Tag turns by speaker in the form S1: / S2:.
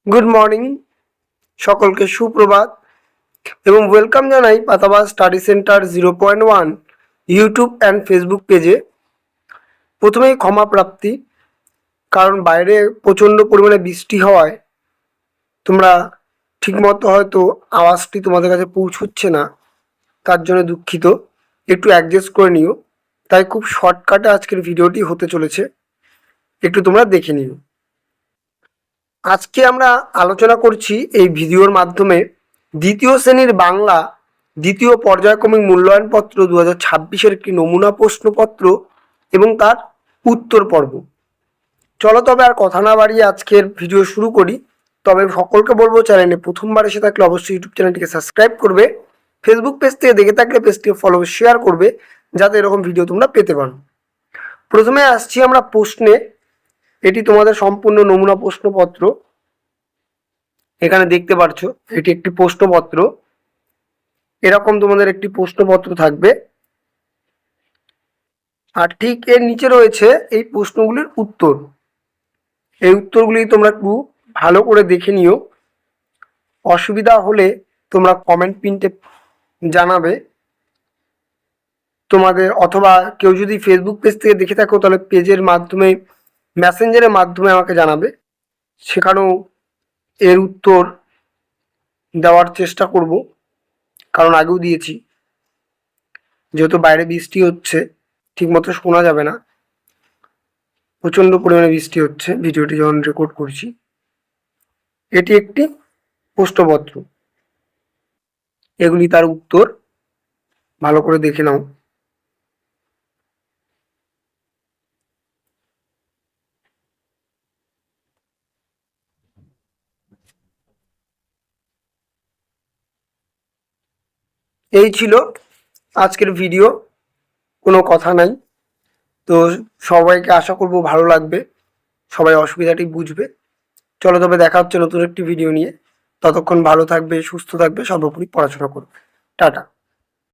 S1: Good morning, সকলকে সুপ্রভাত এবং ওয়েলকাম জানাই Patabaj study centre 0.1 YouTube and Facebook পেজে। প্রথমেই ক্ষমা প্রাপ্তি, কারণ বাইরে প্রচণ্ড পরিমাণে বৃষ্টি হওয়ায় তোমরা ঠিকমতো হয়তো আওয়াজটি তোমাদের কাছে পৌঁছচ্ছে না, তার জন্য দুঃখিত। একটু অ্যাডজাস্ট করে নিও। তাই খুব শর্টকাটে আজকের ভিডিওটি হতে চলেছে, একটু তোমরা দেখে নিও। আজকে আমরা আলোচনা করছি এই ভিডিওর মাধ্যমে দ্বিতীয় শ্রেণীর বাংলা দ্বিতীয় পর্যায়ক্রমিক মূল্যায়নপত্র 2026-এর একটি নমুনা প্রশ্নপত্র এবং তার উত্তর পর্ব। চলো তবে আর কথা না বাড়িয়ে আজকের ভিডিও শুরু করি। তবে সকলকে বলবো, চ্যানেলে প্রথমবার এসে থাকলে অবশ্যই ইউটিউব চ্যানেলটিকে সাবস্ক্রাইব করবে, ফেসবুক পেজ থেকে দেখে থাকলে পেজটিকে ফলো শেয়ার করবে, যাতে এরকম ভিডিও তোমরা পেতে পারো। প্রথমে আসছি আমরা প্রশ্নে। এটি তোমাদের সম্পূর্ণ নমুনা প্রশ্নপত্র, এখানে দেখতে পাচ্ছ এটি একটি প্রশ্নপত্র। এরকম তোমাদের একটি প্রশ্নপত্র থাকবে, আর ঠিক এর নিচে রয়েছে এই প্রশ্নগুলির উত্তর। এই উত্তরগুলি তোমরা একটু ভালো করে দেখে নিও। অসুবিধা হলে তোমরা কমেন্ট পিনতে জানাবে তোমাদের, অথবা কেউ যদি ফেসবুক পেজ থেকে দেখে থাকো তাহলে পেজের মাধ্যমে, মেসেঞ্জারের মাধ্যমে আমাকে জানাবে, সেখানেও এর উত্তর দেওয়ার চেষ্টা করব, কারণ আগেও দিয়েছি। যেহেতু বাইরে বৃষ্টি হচ্ছে, ঠিকমতো শোনা যাবে না, প্রচণ্ড পরিমাণে বৃষ্টি হচ্ছে ভিডিওটি যখন রেকর্ড করছি। এটি একটি প্রশ্নপত্র, এগুলি তার উত্তর, ভালো করে দেখে নাও। এই ছিল আজকের ভিডিও, কোনো কথা নাই। তো সবাইকে আশা করব ভালো লাগবে, সবাই অসুবিধাটি বুঝবে। চলো তবে দেখা হচ্ছে নতুন একটি ভিডিও নিয়ে। ততক্ষণ ভালো থাকবে, সুস্থ থাকবে, সর্বোপরি পড়াশোনা করবে। টাটা।